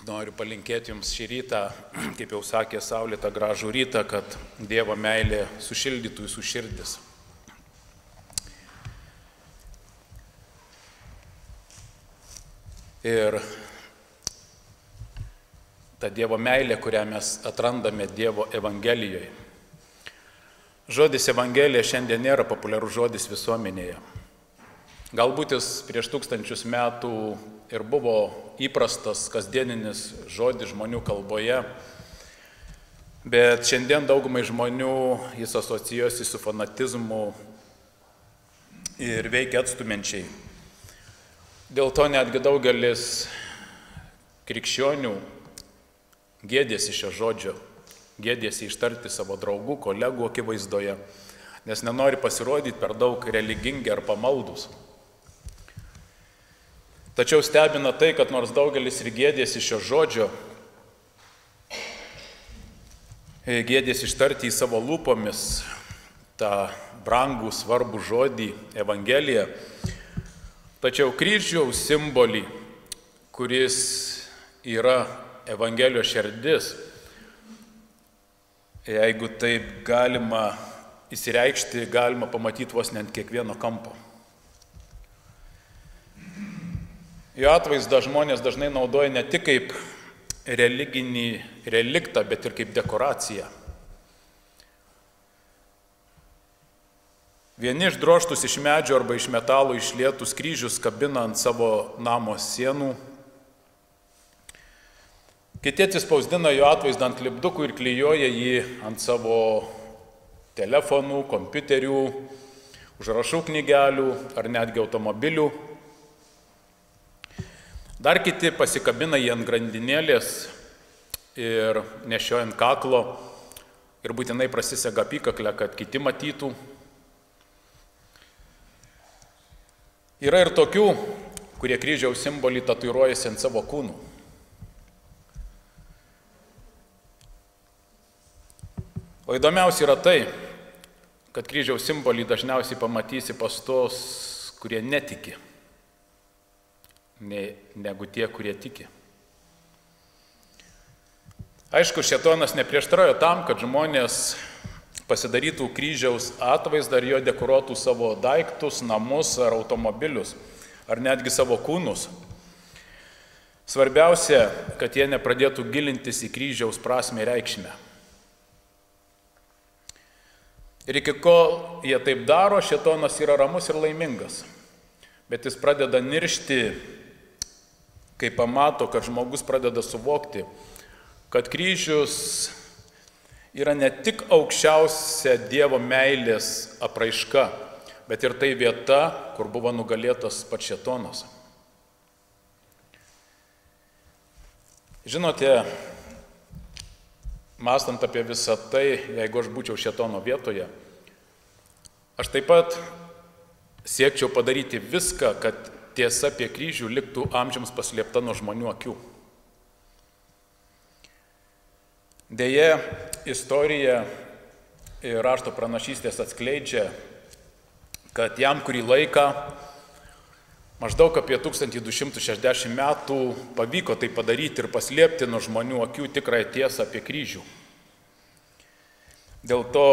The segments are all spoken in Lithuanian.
Noriu palinkėti jums šį rytą, kaip jau sakė saulėtą gražų rytą, kad Dievo meilė sušildytų jūsų širdis. Ir ta Dievo meilė, kurią mes atrandame Dievo Evangelijoje. Žodis Evangelija šiandien nėra populiarus žodis visuomenėje. Galbūt jis prieš 1000 metų ir buvo įprastas kasdieninis žodis žmonių kalboje, bet šiandien daugumai žmonių jis asocijuosi su fanatizmu ir veikia atstumiančiai. Dėl to netgi daugelis krikščionių gėdėsi šio žodžio, gėdėsi ištarti savo draugų, kolegų akivaizdoje, nes nenori pasirodyti per daug religingi ar pamaldus. Tačiau stebina tai, kad nors daugelis ir gėdėsi šio žodžio, gėdėsi ištarti į savo lūpomis tą brangų, svarbų žodį Evangeliją, tačiau kryžiaus simbolį, kuris yra Evangelijos širdis, jeigu taip galima įsireikšti, galima pamatyti vos net kiekvieno kampo. Jo atvaizdą žmonės dažnai naudoja ne tik kaip religinį reliktą, bet ir kaip dekoraciją. Vieni išdroštus iš medžio arba iš metalo išlietus kryžius kabina ant savo namo sienų. Kiti atsispausdina jo atvaizdą ant lipdukų ir klijuoja jį ant savo telefonų, kompiuterių, užrašų knygelių ar netgi automobilių. Dar kiti pasikabina jį ant grandinėlės ir nešioja ant kaklo ir būtinai prasisega apykaklę, kad kiti matytų. Yra ir tokių, kurie kryžiaus simbolį tatuiruojasi ant savo kūnų. O įdomiausia yra tai, kad kryžiaus simbolį dažniausiai pamatysi pas tos, kurie netiki, negu tie, kurie tiki. Aišku, šėtonas neprieštarauja tam, kad žmonės pasidarytų kryžiaus atvaizdą ir jo dekoruotų savo daiktus, namus ar automobilius, ar netgi savo kūnus. Svarbiausia, kad jie nepradėtų gilintis į kryžiaus prasmę ir reikšmę. Ir iki kol jie taip daro, šėtonas yra ramus ir laimingas. Bet jis pradeda niršti, kai pamato, kad žmogus pradeda suvokti, kad kryžius yra ne tik aukščiausia Dievo meilės apraiška, bet ir tai vieta, kur buvo nugalėtas pats šėtonas. Žinote, mąstant apie visą tai, jeigu aš būčiau šėtono vietoje, aš taip pat siekčiau padaryti viską, kad tiesa apie kryžių liktų amžiams paslėpta nuo žmonių akių. Deja, istorija ir rašto pranašystės atskleidžia, kad jam kurį laiką, maždaug apie 1260 metų, pavyko tai padaryti ir paslėpti nuo žmonių akių tikrąją tiesą apie kryžių. Dėl to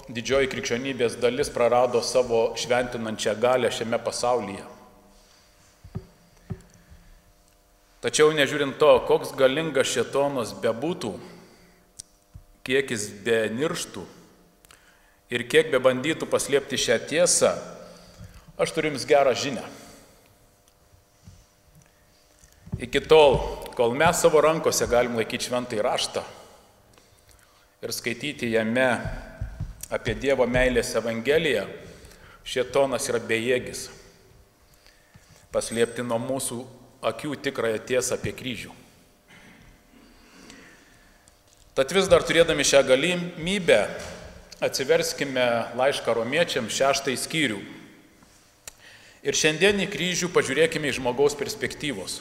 didžioji krikščionybės dalis prarado savo šventinančią galią šiame pasaulyje. Tačiau nežiūrint to, koks galingas šėtonas bebūtų, kiek jis benirštų ir kiek bebandytų paslėpti šią tiesą, aš turiu jums gerą žinią. Iki tol, kol mes savo rankose galim laikyti šventąjį raštą ir skaityti jame apie Dievo meilės Evangeliją, šėtonas yra bejėgis paslėpti nuo mūsų akių tikrąją tiesą apie kryžių. Tad vis dar turėdami šią galimybę, atsiverskime laišką romiečiams 6 skyrių. Ir šiandien į kryžių pažiūrėkime iš žmogaus perspektyvos.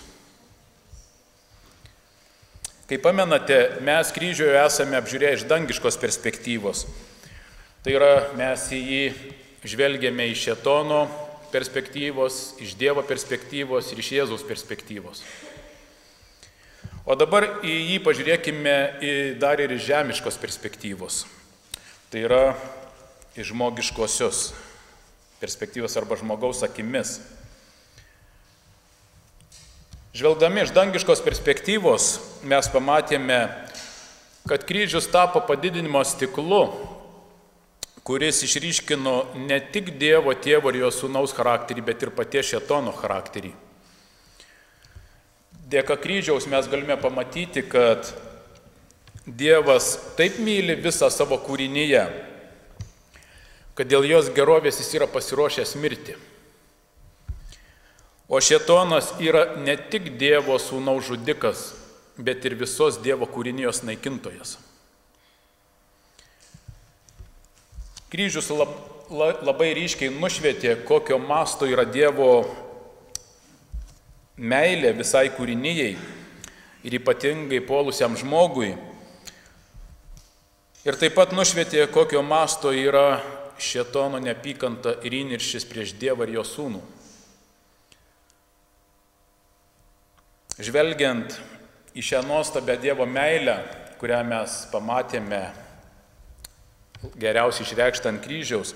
Kaip pamenate, mes kryžiuje esame apžiūrėję iš dangiškos perspektyvos. Tai yra, mes į jį žvelgiame iš šėtono perspektyvos, iš Dievo perspektyvos ir iš Jėzaus perspektyvos. O dabar į jį pažiūrėkime dar ir iš žemiškos perspektyvos. Tai yra iš žmogiškosios perspektyvos arba žmogaus akimis. Žvelgdami iš dangiškos perspektyvos mes pamatėme, kad kryžius tapo padidinimo stiklu, kuris išryškino ne tik Dievo Tėvo ir jo Sūnaus charakterį, bet ir paties Šėtono charakterį. Dėka kryžiaus mes galime pamatyti, kad Dievas taip myli visą savo kūrinyje, kad dėl jos gerovės jis yra pasiruošęs mirti. O Šėtonas yra ne tik Dievo Sūnaus žudikas, bet ir visos Dievo kūrinijos naikintojas. Kryžius labai ryškiai nušvietė, kokio masto yra Dievo meilė visai kūrinijai ir ypatingai puolusiam žmogui. Ir taip pat nušvietė, kokio masto yra Šėtono neapykanta ir įniršis prieš Dievą ir jo Sūnų. Žvelgiant į šią nuostabę Dievo meilę, kurią mes pamatėme geriausiai išreikštą ant kryžiaus,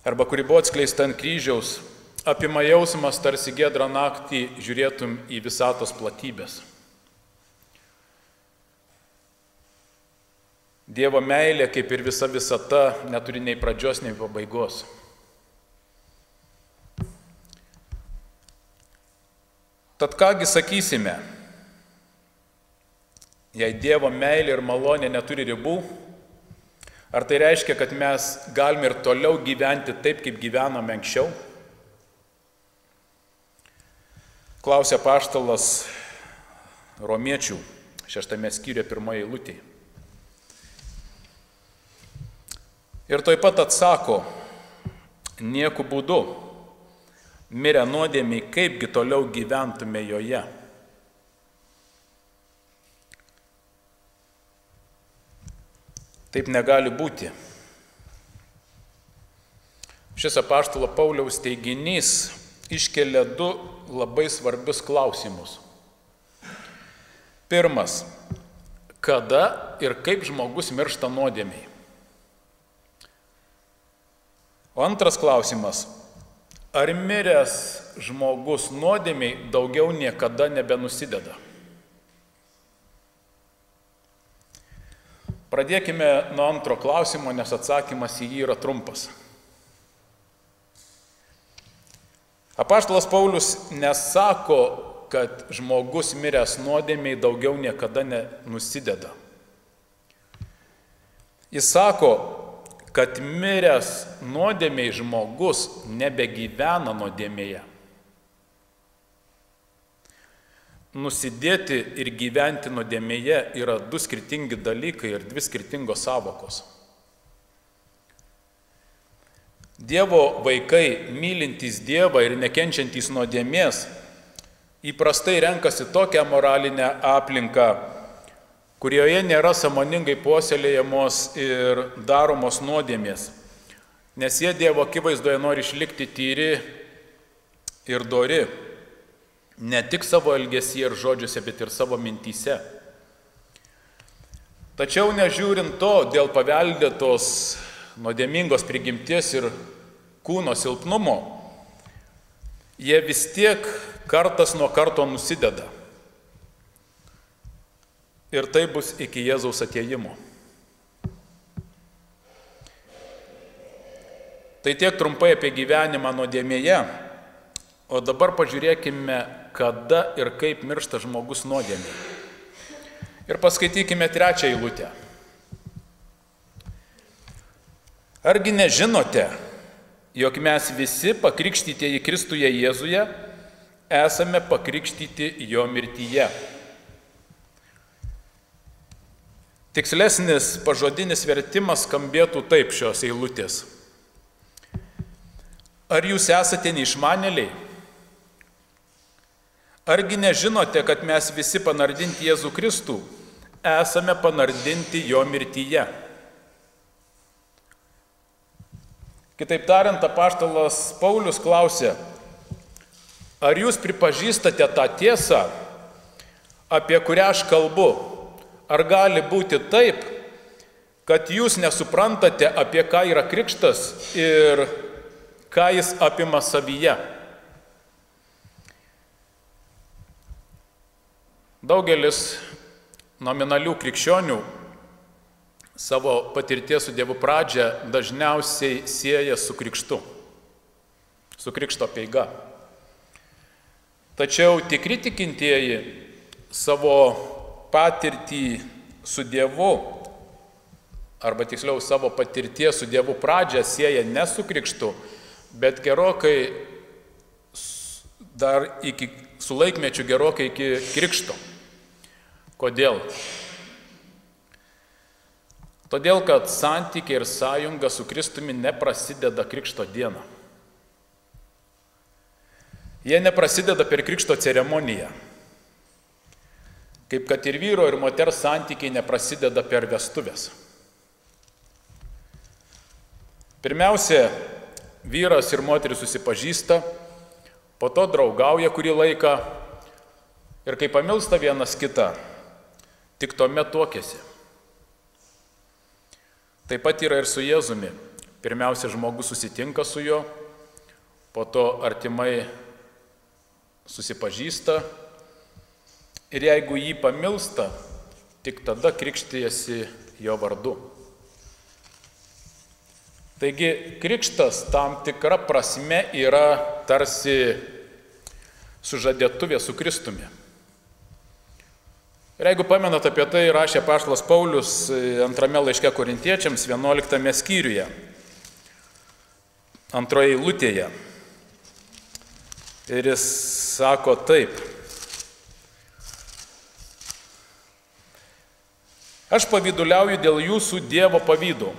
arba kuri buvo atskleista ant kryžiaus, apima jausmas, tarsi giedrą naktį žiūrėtum į visatos platybės. Dievo meilė, kaip ir visa visata, neturi nei pradžios, nei pabaigos. Tad kągi sakysime, jei Dievo meilė ir malonė neturi ribų, ar tai reiškia, kad mes galime ir toliau gyventi taip, kaip gyvenome anksčiau? Klausė apaštalas Romiečių 6 skyriuje 1 eilutėje. Ir taip pat atsako, nieku būdu, mirę nuodėmiai, kaipgi toliau gyventume joje. Taip negali būti. Šis apaštalo Pauliaus teiginys iškelia 2 labai svarbius klausimus. Pirmas, kada ir kaip žmogus miršta nuodėmiai? O antras klausimas, ar miręs žmogus nuodėmiai daugiau niekada nebenusideda? Pradėkime nuo antro klausimo, nes atsakymas į jį yra trumpas. Apaštalas Paulius nesako, kad žmogus miręs nuodėmiai daugiau niekada nenusideda. Jis sako, kad miręs nuodėmiai žmogus nebegyvena nuodėmėje. Nusidėti ir gyventi nuodėmėje yra 2 skirtingi dalykai ir 2 skirtingos sąvokos. Dievo vaikai, mylintys Dievą ir nekenčiantys nuodėmės, įprastai renkasi tokią moralinę aplinką, kurioje nėra sąmoningai puoselėjamos ir daromos nuodėmės, nes jie Dievo akivaizdoje nori išlikti tyri ir dori, ne tik savo elgesyje ir žodžiuose, bet ir savo mintyse. Tačiau nežiūrint to, dėl paveldėtos nuodėmingos prigimties ir kūno silpnumo, jie vis tiek kartas nuo karto nusideda. Ir tai bus iki Jėzaus atėjimo. Tai tiek trumpai apie gyvenimą nuodėmėje, o dabar pažiūrėkime, kada ir kaip miršta žmogus nuodėmėje. Ir paskaitykime 3 eilutę. Argi nežinote, jog mes visi pakrikštytieji Kristuje Jėzuje esame pakrikštyti jo mirtyje? Tikslesnis pažodinis vertimas skambėtų taip šios eilutės. Ar jūs esate neišmanėliai? Argi nežinote, kad mes visi panardinti Jėzų Kristų esame panardinti jo mirtyje? Kitaip tariant, apaštalas Paulius klausė, ar jūs pripažįstate tą tiesą, apie kurią aš kalbu, ar gali būti taip, kad jūs nesuprantate, apie ką yra krikštas ir ką jis apima savyje? Daugelis nominalių krikščionių savo patirties su Dievu pradžią dažniausiai sieja su krikštu, su krikšto apeiga. Tačiau tikri tikintieji savo patirtį su Dievu, arba tiksliau savo patirties su Dievu pradžią sieja ne su krikštu, bet gerokai dar su laikmečiu gerokai iki krikšto. Kodėl? Todėl, kad santykiai ir sąjunga su Kristumi neprasideda krikšto dieną. Jie neprasideda per krikšto ceremoniją. Kaip kad ir vyro ir moters santykiai neprasideda per vestuvės. Pirmiausia, vyras ir moteris susipažįsta, po to draugauja kurį laiką ir kai pamilsta vienas kitą, tik tuomet tuokiasi. Taip pat yra ir su Jėzumi. Pirmiausia, žmogus susitinka su juo, po to artimai susipažįsta ir jeigu jį pamilsta, tik tada krikštijasi jo vardu. Taigi, krikštas tam tikra prasme yra tarsi sužadėtuvė su Kristumi. Ir jeigu pamenat, apie tai rašė apaštalas Paulius antrame laiške Korintiečiams 11 skyriuje, antroje eilutėje. Ir jis sako taip. Aš pavyduliauju dėl jūsų Dievo pavydų.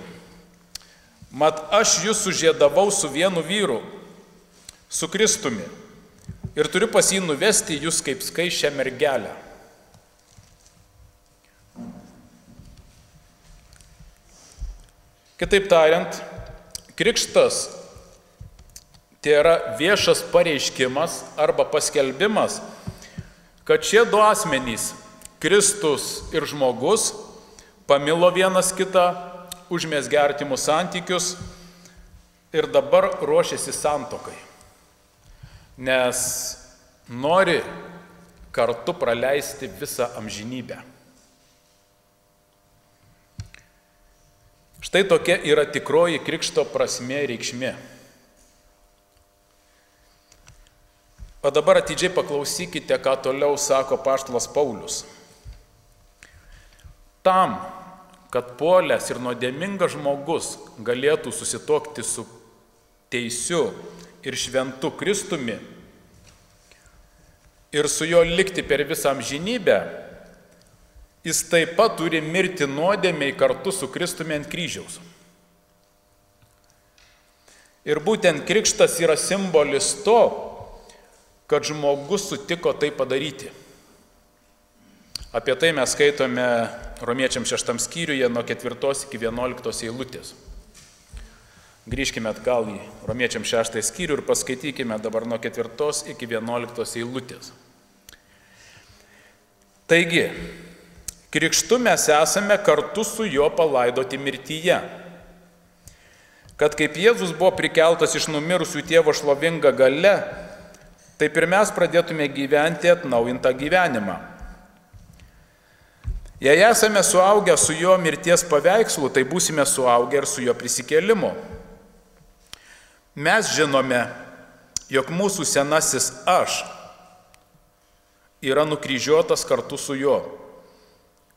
Mat aš jūs sužiedavau su vienu vyru, su Kristumi, ir turiu pas jį nuvesti jūs kaip skaisčią mergelę. Kitaip tariant, krikštas tai yra viešas pareiškimas arba paskelbimas, kad šie du asmenys, Kristus ir žmogus, pamilo vienas kitą, užmezgė artimus santykius ir dabar ruošiasi santuokai, nes nori kartu praleisti visą amžinybę. Štai tokia yra tikroji krikšto prasmė ir reikšmė. O dabar atidžiai paklausykite, ką toliau sako apaštalas Paulius. Tam, kad puolęs ir nuodėmingas žmogus galėtų susituokti su teisiu ir šventu Kristumi ir su juo likti per visą amžinybę, jis taip pat turi mirti nuodėmei kartu su Kristumi ant kryžiaus. Ir būtent krikštas yra simbolis to, kad žmogus sutiko tai padaryti. Apie tai mes skaitome Romiečiams 6 skyriuje nuo 4 iki 11 eilutės. Grįžkime atgal į Romiečiams 6 skyrių ir paskaitykime dabar nuo 4 iki 11 eilutės. Taigi, krikštu mes esame kartu su juo palaidoti mirtyje, kad kaip Jėzus buvo prikeltas iš numirusių Tėvo šlovinga galia, taip ir mes pradėtume gyventi atnaujintą gyvenimą. Jei esame suaugę su jo mirties paveikslu, tai būsime suaugę ir su jo prisikėlimu. Mes žinome, jog mūsų senasis aš yra nukryžiuotas kartu su juo,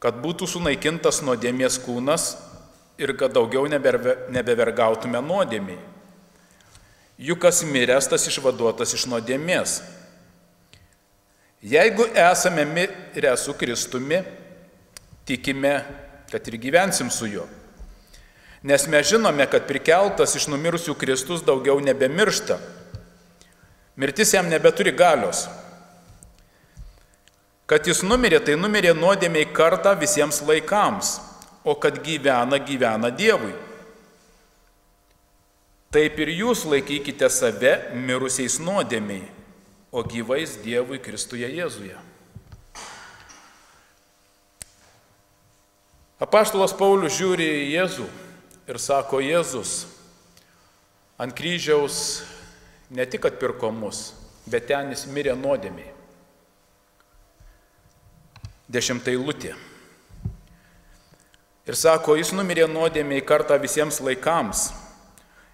kad būtų sunaikintas nuodėmės kūnas ir kad daugiau nebevergautume nuodėmiai. Juk kas miręs, tas išvaduotas iš nuodėmės. Jeigu esame mirę su Kristumi, tikime, kad ir gyvensim su juo. Nes mes žinome, kad prikeltas iš numirusių Kristus daugiau nebemiršta. Mirtis jam nebeturi galios. Kad jis numirė, tai numirė nuodėmiai kartą visiems laikams, o kad gyvena, gyvena Dievui. Taip ir jūs laikykite save mirusiais nuodėmiai, o gyvais Dievui Kristuje Jėzuje. Apaštalas Paulius žiūri į Jėzų ir sako, Jėzus ant kryžiaus ne tik atpirko mus, bet ten jis mirė nuodėmiai. 10 eilutė. Ir sako, jis numirė nuodėmiai kartą visiems laikams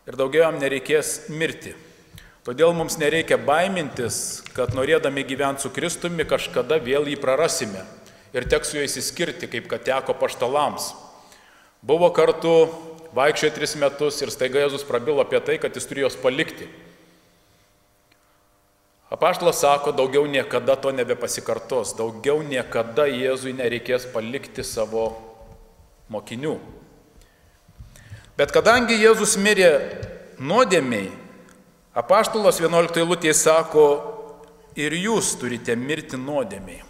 ir daugiau jam nereikės mirti. Todėl mums nereikia baimintis, kad norėdami gyventi su Kristumi kažkada vėl jį prarasime ir teks su juo išsiskirti, kaip kad teko apaštalams. Buvo kartu, vaikščiojo 3 metus ir staiga Jėzus prabilo apie tai, kad jis turėjo juos palikti. Apaštalas sako, daugiau niekada to nebepasikartos, daugiau niekada Jėzui nereikės palikti savo mokinių. Bet kadangi Jėzus mirė nuodėmiai, apaštalas 11 eilutėje sako, ir jūs turite mirti nuodėmiai.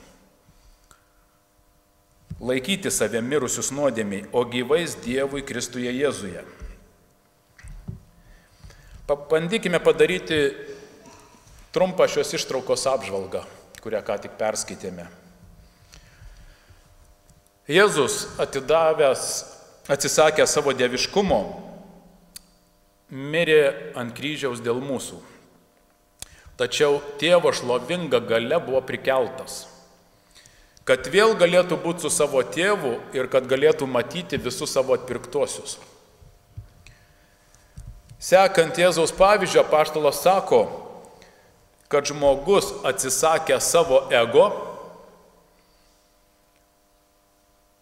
Laikyti save mirusius nuodėmiai, o gyvais Dievui Kristuje Jėzuje. Pabandykime padaryti trumpą šios ištraukos apžvalgą, kurią ką tik perskaitėme. Jėzus atsisakė savo dieviškumo, mirė ant kryžiaus dėl mūsų. Tačiau tėvo šlovinga galia buvo prikeltas, kad vėl galėtų būti su savo tėvu ir kad galėtų matyti visus savo atpirktuosius. Sekant Jėzaus pavyzdžiu, apaštalas sako, kad žmogus atsisakė savo ego,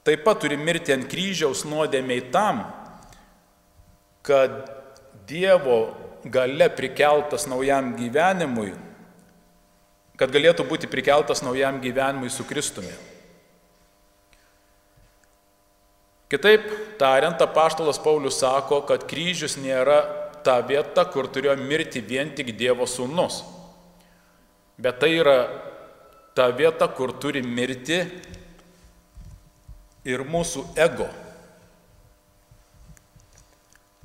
taip pat turi mirti ant kryžiaus nuodėmiai tam, kad Dievo galia prikeltas naujam gyvenimui, kad galėtų būti prikeltas naujam gyvenimui su Kristumi. Kitaip tariant, apaštalas Paulius sako, kad kryžius nėra ta vieta, kur turėjo mirti vien tik Dievo sūnus. Bet tai yra ta vieta, kur turi mirti ir mūsų ego.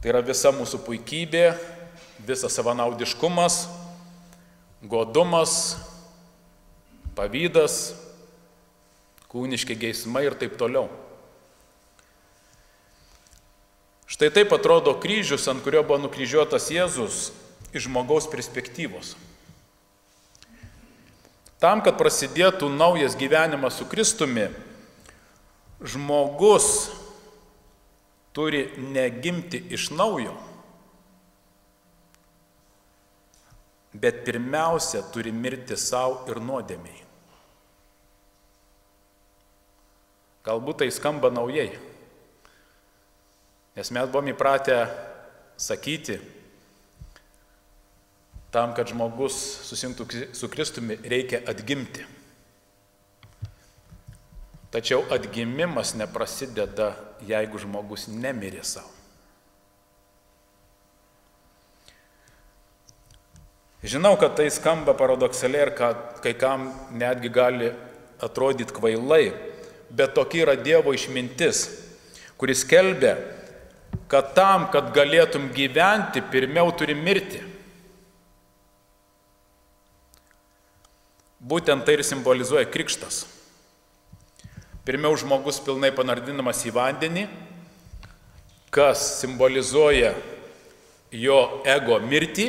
Tai yra visa mūsų puikybė, visas savanaudiškumas, godumas, pavydas, kūniški geismai ir taip toliau. Štai taip atrodo kryžius, ant kurio buvo nukryžiuotas Jėzus iš žmogaus perspektyvos. Tam, kad prasidėtų naujas gyvenimas su Kristumi, žmogus turi negimti iš naujo, bet pirmiausia turi mirti savo ir nuodėmiai. Galbūt tai skamba naujai, nes mes buvom įpratę sakyti, tam, kad žmogus susijungtų su Kristumi, reikia atgimti. Tačiau atgimimas neprasideda, jeigu žmogus nemirė savo. Žinau, kad tai skamba paradoksaliai ir kad kai kam netgi gali atrodyti kvailai, bet tokia yra Dievo išmintis, kuris skelbia, kad tam, kad galėtum gyventi, pirmiau turi mirti. Būtent tai ir simbolizuoja krikštas. Pirmiau žmogus pilnai panardinamas į vandenį, kas simbolizuoja jo ego mirtį,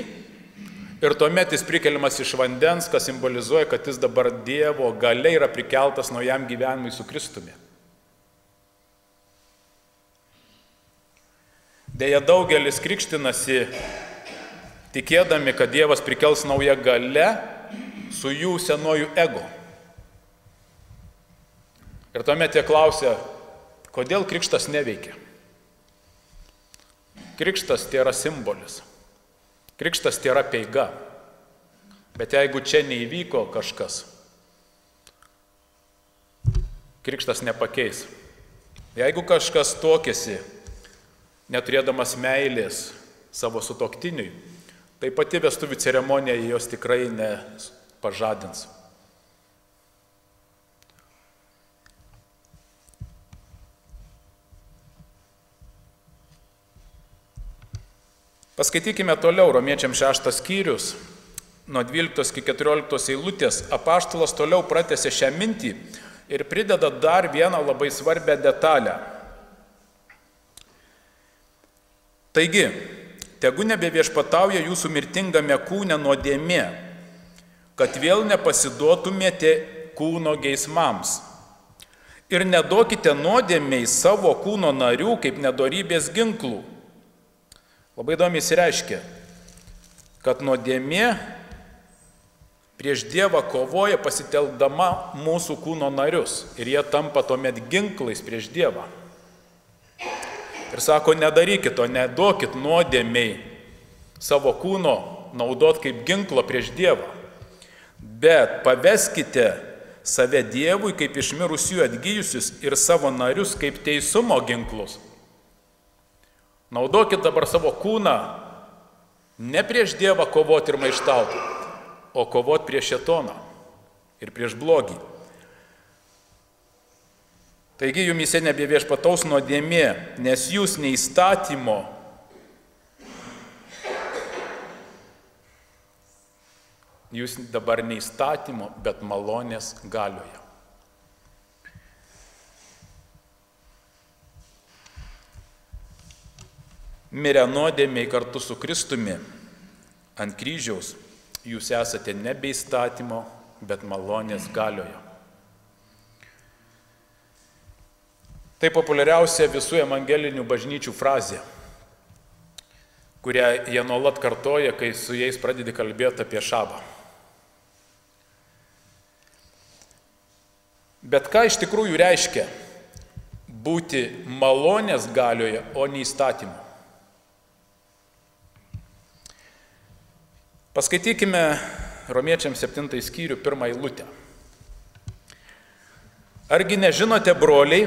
ir tuomet jis prikeliamas iš vandens, kas simbolizuoja, kad jis dabar Dievo galia yra prikeltas naujam gyvenimui su Kristumi. Deja, daugelis krikštinasi, tikėdami, kad Dievas prikels naują galią su jų senuoju ego. Ir tuomet jie klausia, kodėl krikštas neveikia. Krikštas tai yra simbolis. Krikštas tai yra peiga. Bet jeigu čia neįvyko kažkas, krikštas nepakeis. Jeigu kažkas tuokėsi, neturėdamas meilės savo sutuoktiniui, tai pati vestuvių ceremonija jos tikrai nepažadins. Paskaitykime toliau, Romiečiams 6 skyrius, nuo 12 iki 14 eilutės. Apaštalas toliau pratęsė šią mintį ir prideda dar vieną labai svarbią detalę. Taigi, tegu nebeviešpatauja jūsų mirtingame kūne nuodėmė, kad vėl nepasiduotumėte kūno geismams. Ir neduokite nuodėmei savo kūno narių kaip nedorybės ginklų. Labai įdomiai reiškia, kad nuodėmė prieš Dievą kovoja pasitelkdama mūsų kūno narius ir jie tampa tuomet ginklais prieš Dievą. Ir sako, nedarykit to, neduokit nuodėmei savo kūno naudot kaip ginklo prieš Dievą, bet paveskite save Dievui kaip iš mirusių atgyjusius ir savo narius kaip teisumo ginklus. Naudokit dabar savo kūną ne prieš Dievą kovoti ir maištauti, o kovoti prieš šėtoną ir prieš blogį. Taigi jumyse nebeviešpataus nuodėmė, nes jūs neįstatymo, jūs dabar neįstatymo, bet malonės galioje. Mirę nuodėmiai kartu su Kristumi ant kryžiaus, jūs esate nebe įstatymo, bet malonės galioje. Tai populiariausia visų evangelinių bažnyčių frazė, kurią jie nuolat kartoja, kai su jais pradedi kalbėti apie šabą. Bet ką iš tikrųjų reiškia būti malonės galioje, o ne įstatymu? Paskaitykime Romiečiams 7 skyrių 1 eilutę. Argi nežinote, broliai,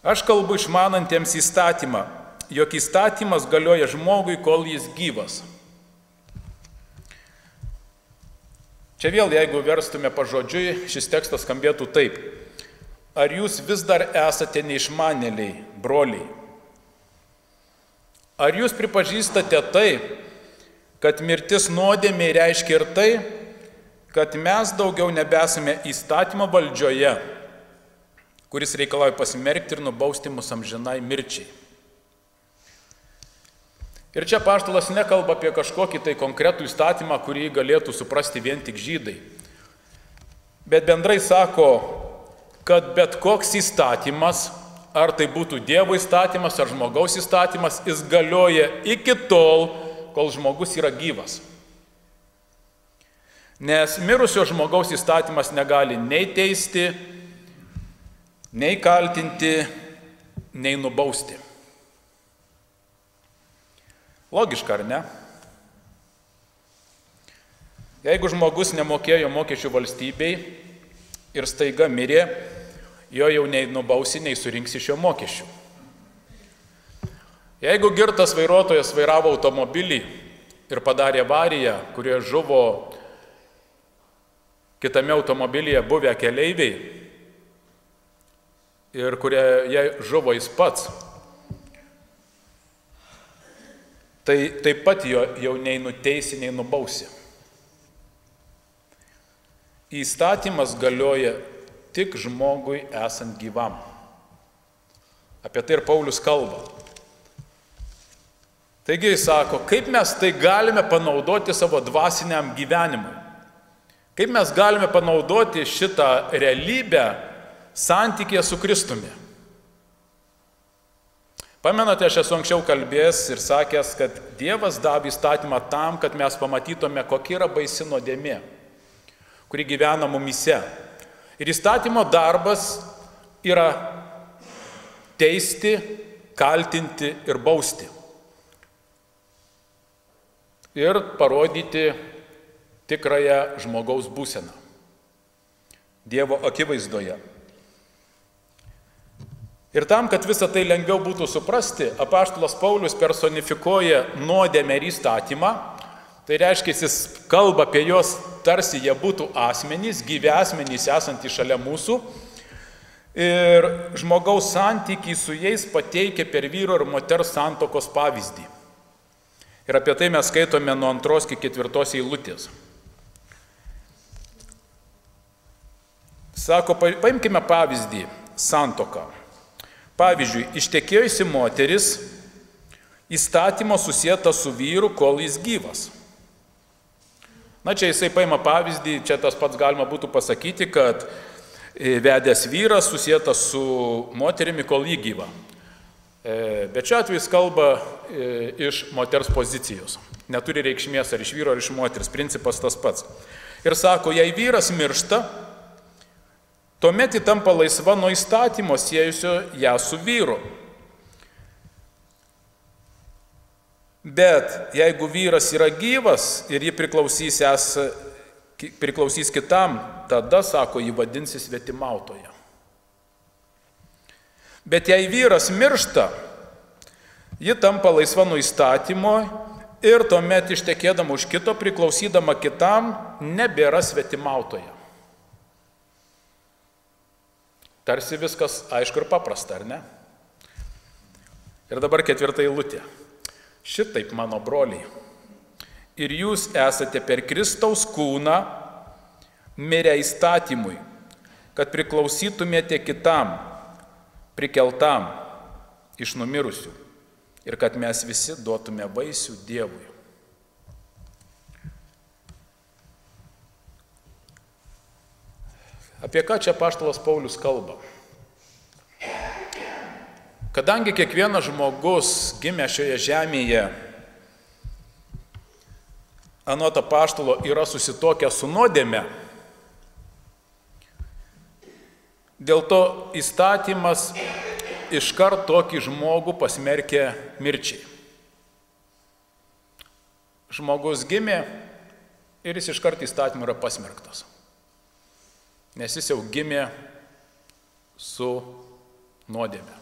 aš kalbu išmanantiems įstatymą, jog įstatymas galioja žmogui, kol jis gyvas. Čia vėl, jeigu verstume pažodžiui, šis tekstas skambėtų taip. Ar jūs vis dar esate neišmanėliai, broliai? Ar jūs pripažįstate tai, kad mirtis nuodėmei reiškia ir tai, kad mes daugiau nebesame įstatymo valdžioje, kuris reikalauja pasmerkti ir nubausti mus amžinai mirčiai? Ir čia apaštalas nekalba apie kažkokį tai konkretų įstatymą, kurį galėtų suprasti vien tik žydai. Bet bendrai sako, kad bet koks įstatymas, ar tai būtų Dievo įstatymas, ar žmogaus įstatymas, jis galioja iki tol, kol žmogus yra gyvas. Nes mirusio žmogaus įstatymas negali nei teisti, nei kaltinti, nei nubausti. Logiška, ar ne? Jeigu žmogus nemokėjo mokesčių valstybei ir staiga mirė, jo jau nei nubausi, nei surinksi šio mokesčių. Jeigu girtas vairuotojas vairavo automobilį ir padarė avariją, kurioje žuvo kitame automobilyje buvę keleiviai ir kurioje žuvo jis pats, tai taip pat jo jau nei nuteisi, nei nubausi. Įstatymas galioja tik žmogui esant gyvam. Apie tai ir Paulius kalba. Taigi jis sako, kaip mes tai galime panaudoti savo dvasiniam gyvenimui? Kaip mes galime panaudoti šitą realybę santykėje su Kristumi? Pamenate, aš esu anksčiau kalbėjęs ir sakęs, kad Dievas davė įstatymą tam, kad mes pamatytume, kokia yra baisi nuodėmė, kuri gyvena mumyse. Ir įstatymo darbas yra teisti, kaltinti ir bausti. Ir parodyti tikrąją žmogaus būseną Dievo akivaizdoje. Ir tam, kad visą tai lengviau būtų suprasti, apaštalas Paulius personifikuoja nuodėmę ir įstatymą. Tai reiškia, jis kalba apie juos, tarsi jie būtų asmenys, gyvi asmenys esantys šalia mūsų. Ir žmogaus santykį su jais pateikia per vyro ir moters santuokos pavyzdį. Ir apie tai mes skaitome nuo 2 iki 4 eilutės. Sako, paimkime pavyzdį, santuoką. Pavyzdžiui, ištekėjusi moteris įstatymo susietas su vyru, kol jis gyvas. Na, čia jisai paima pavyzdį, čia tas pats galima būtų pasakyti, kad vedęs vyras susietas su moterimi, kol jį gyva. Bet šiuo atveju jis kalba iš moters pozicijos. Neturi reikšmės ar iš vyro, ar iš moters. Principas tas pats. Ir sako, jei vyras miršta, tuomet ji tampa laisva nuo įstatymo siejusio ją su vyru. Bet jeigu vyras yra gyvas ir ji priklausys kitam, tada, sako, ji vadinsi svetimautoja. Bet jei vyras miršta, ji tampa laisva nuo įstatymo ir tuomet ištekėdama už kito, priklausydama kitam, nebėra svetimautoja. Tarsi viskas aišku ir paprasta, ar ne? Ir dabar 4 eilutė. Šitaip, mano broliai, ir jūs esate per Kristaus kūną mirę įstatymui, kad priklausytumėte kitam, prikeltam iš numirusių ir kad mes visi duotume vaisių Dievui. Apie ką čia apaštalas Paulius kalba? Kadangi kiekvienas žmogus gimė šioje žemėje, anot apaštalo, yra susitokęs su nuodėme, dėl to įstatymas iškart tokį žmogų pasmerkė mirčiai. Žmogus gimė ir jis iškart įstatymu yra pasmerktas, nes jis jau gimė su nuodėme.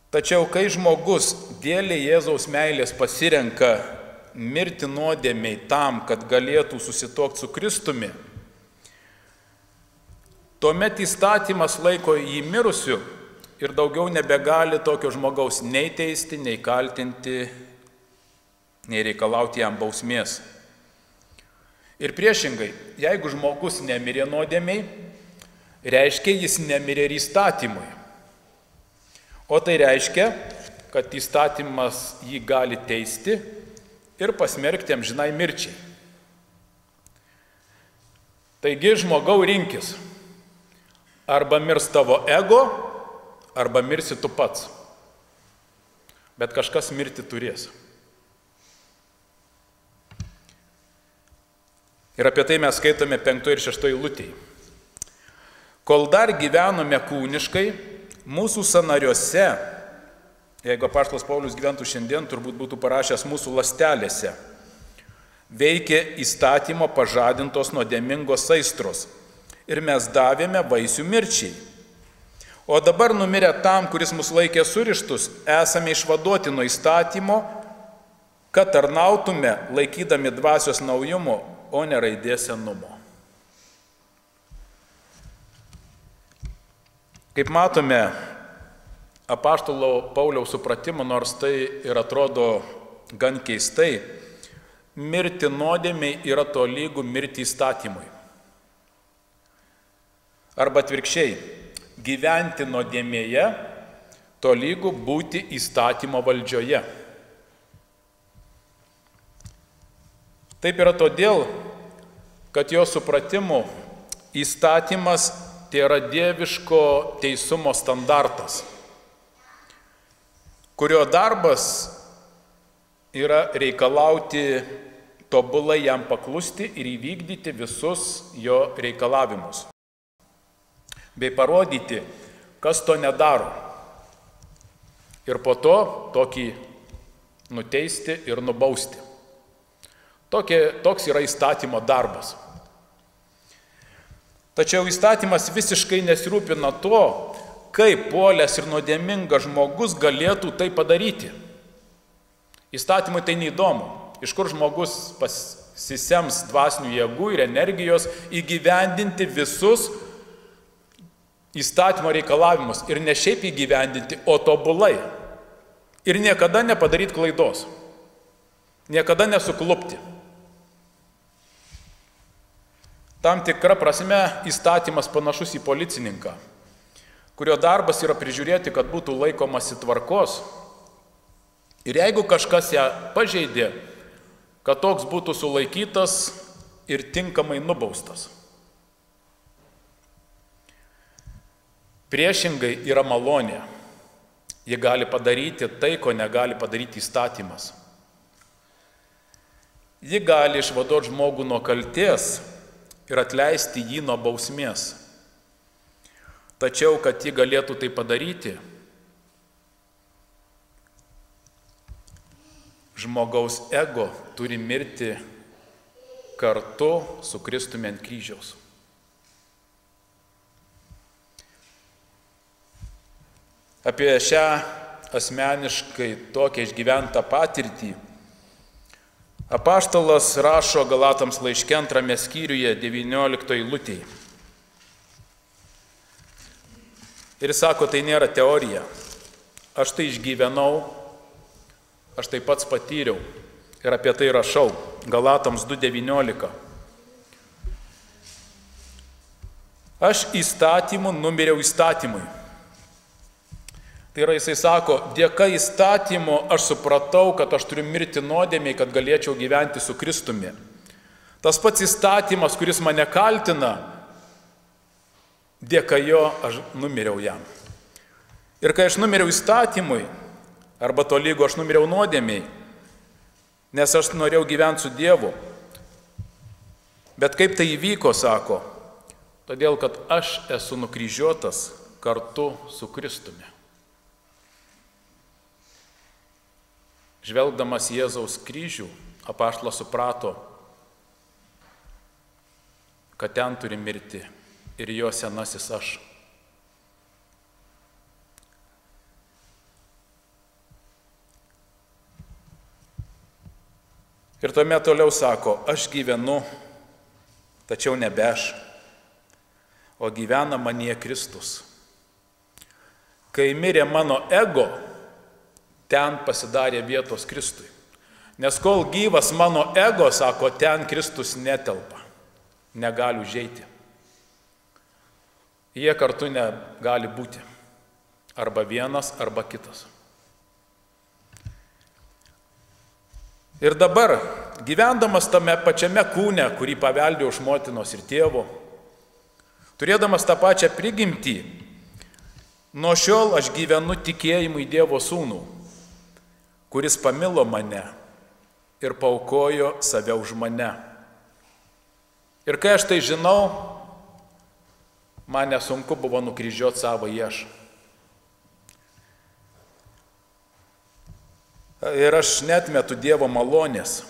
Tačiau, kai žmogus dėl Jėzaus meilės pasirenka mirti nuodėmei tam, kad galėtų susituokti su Kristumi, tuomet įstatymas laiko jį mirusiu ir daugiau nebegali tokio žmogaus nei teisti, nei kaltinti, nei reikalauti jam bausmės. Ir priešingai, jeigu žmogus nemirė nuodėmei, reiškia, jis nemirė ir įstatymui. O tai reiškia, kad įstatymas jį gali teisti ir pasmerkti amžinai mirčiai. Taigi, žmogau, rinkis. Arba mirs tavo ego, arba mirsi tu pats. Bet kažkas mirti turės. Ir apie tai mes skaitome 5 ir 6 eilutėje. Kol dar gyvenome kūniškai, mūsų sanariuose, jeigu apaštalas Paulius gyventų šiandien, turbūt būtų parašęs mūsų ląstelėse, veikė įstatymo pažadintos nuodėmingos aistros ir mes davėme vaisių mirčiai. O dabar numirę tam, kuris mus laikė surištus, esame išvaduoti nuo įstatymo, kad tarnautume laikydami dvasios naujumo, o ne raidės senumo. Kaip matome, apaštalo Pauliaus supratimu, nors tai ir atrodo gan keistai, mirti nuodėmiai yra tolygų mirti įstatymui. Arba atvirkščiai, gyventi nuodėmėje tolygų būti įstatymo valdžioje. Taip yra todėl, kad jo supratimu įstatymas tai yra dieviško teisumo standartas, kurio darbas yra reikalauti tobulai jam paklusti ir įvykdyti visus jo reikalavimus, bei parodyti, kas to nedaro, ir po to tokį nuteisti ir nubausti. Toks yra įstatymo darbas. Tačiau įstatymas visiškai nesirūpina to, kaip puolęs ir nuodėmingas žmogus galėtų tai padaryti. Įstatymui tai neįdomu, iš kur žmogus pasisems dvasinių jėgų ir energijos įgyvendinti visus įstatymo reikalavimus ir ne šiaip įgyvendinti, o tobulai. Ir niekada nepadaryti klaidos, niekada nesuklupti. Tam tikra prasme įstatymas panašus į policininką, kurio darbas yra prižiūrėti, kad būtų laikomasi tvarkos. Ir jeigu kažkas ją pažeidė, kad toks būtų sulaikytas ir tinkamai nubaustas. Priešingai yra malonė. Ji gali padaryti tai, ko negali padaryti įstatymas. Ji gali išvaduoti žmogų nuo kaltės ir atleisti jį nuo bausmės. Tačiau, kad ji galėtų tai padaryti, žmogaus ego turi mirti kartu su Kristumi ant kryžiaus. Apie šią asmeniškai tokią išgyventą patirtį apaštalas rašo Galatams laiške 2 skyriuje 19 eilutėje. Ir sako, tai nėra teorija. Aš tai išgyvenau, aš tai pats patyriau ir apie tai rašau. Galatams 2:19. Aš įstatymu numiriau įstatymui. Tai yra, jisai sako, dėka įstatymo aš supratau, kad aš turiu mirti nuodėmei, kad galėčiau gyventi su Kristumi. Tas pats įstatymas, kuris mane kaltina, dėka jo aš numiriau jam. Ir kai aš numiriau įstatymui, arba tolygu aš numiriau nuodėmei, nes aš norėjau gyventi su Dievu. Bet kaip tai įvyko, sako, todėl, kad aš esu nukryžiuotas kartu su Kristumi. Žvelgdamas Jėzaus kryžių, apaštalas suprato, kad ten turi mirti ir jo senasis aš. Ir tuomet toliau sako, aš gyvenu, tačiau nebe aš, o gyvena manyje Kristus. Kai mirė mano ego, ten pasidarė vietos Kristui. Nes kol gyvas mano ego, sako, ten Kristus netelpa, negali užeiti. Jie kartu negali būti. Arba vienas, arba kitas. Ir dabar, gyvendamas tame pačiame kūne, kurį paveldėjau iš motinos ir tėvo, turėdamas tą pačią prigimtį, nuo šiol aš gyvenu tikėjimu į Dievo sūnų, kuris pamilo mane ir paaukojo save už mane. Ir kai aš tai žinau, man nesunku buvo nukryžiuoti savo aš. Ir aš netmetu Dievo malonės,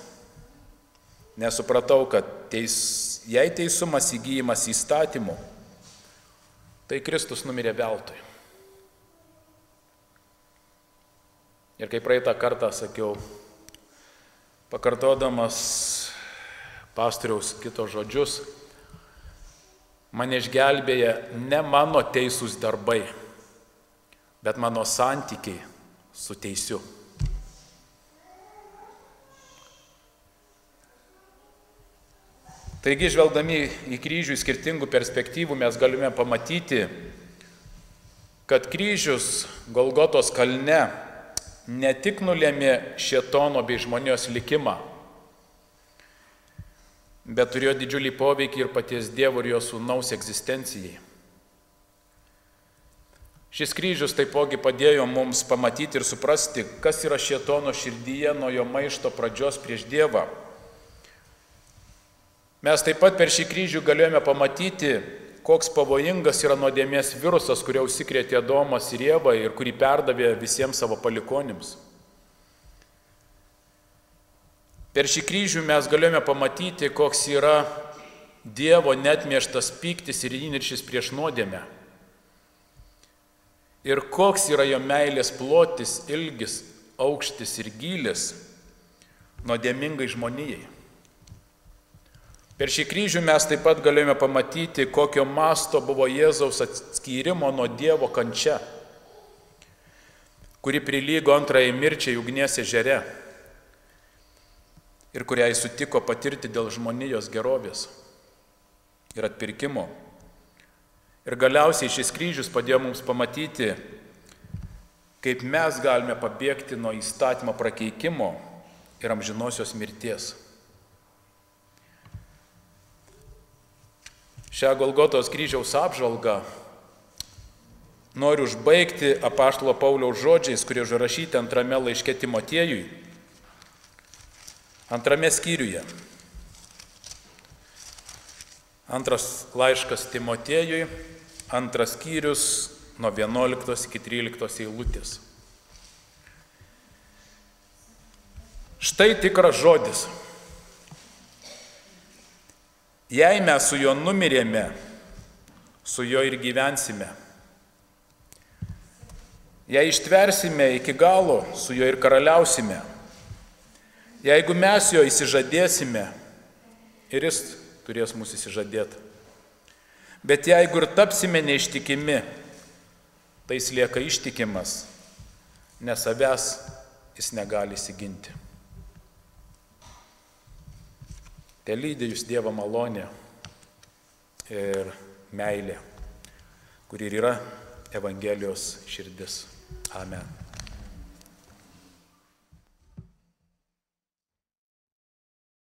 nesupratau, kad jei teisumas įgyjimas įstatymu, tai Kristus numirė veltui. Ir kaip praeitą kartą sakiau, pakartodamas pastoriaus kito žodžius, mane išgelbėja ne mano teisūs darbai, bet mano santykiai su teisiu. Taigi, žvelgdami į kryžių iš skirtingų perspektyvų, mes galime pamatyti, kad kryžius Golgotos kalne ne tik nulėmė šėtono bei žmonijos likimą, bet turėjo didžiulį poveikį ir paties Dievo ir jo sūnaus egzistencijai. Šis kryžius taipogi padėjo mums pamatyti ir suprasti, kas yra šėtono širdyje nuo jo maišto pradžios prieš Dievą. Mes taip pat per šį kryžių galėjome pamatyti, koks pavojingas yra nuodėmės virusas, kurio užsikrėtė Adomas ir Ieva ir kurį perdavė visiems savo palikonims. Per šį kryžių mes galėjome pamatyti, koks yra Dievo netmieštas pyktis ir įniršis prieš nuodėmę. Ir koks yra jo meilės plotis, ilgis, aukštis ir gylis nuodėmingai žmonijai. Per šį kryžių mes taip pat galėjome pamatyti, kokio masto buvo Jėzaus atskyrimo nuo Dievo kančia, kuri prilygo antrajai mirčiai ugnies ežere ir kurią jis sutiko patirti dėl žmonijos gerovės ir atpirkimo. Ir galiausiai šis kryžius padėjo mums pamatyti, kaip mes galime pabėgti nuo įstatymo prakeikimo ir amžinosios mirties. Šią Golgotos kryžiaus apžvalgą noriu užbaigti apaštalo Pauliaus žodžiais, kurie užrašyti antrame laiške Timotiejui, antrame skyriuje. Antras laiškas Timotiejui, antras skyrius nuo 11 iki 13 eilutės. Štai tikras žodis. Jei mes su juo numirėme, su juo ir gyvensime. Jei ištversime iki galo, su juo ir karaliausime. Jeigu mes jo įsižadėsime, ir jis turės mūsų įsižadėti. Bet jeigu ir tapsime neištikimi, tai jis lieka ištikimas, nes savęs jis negali įsiginti. Telydi jūs Dievo malonė ir meilė, kuri yra Evangelijos širdis. Amen.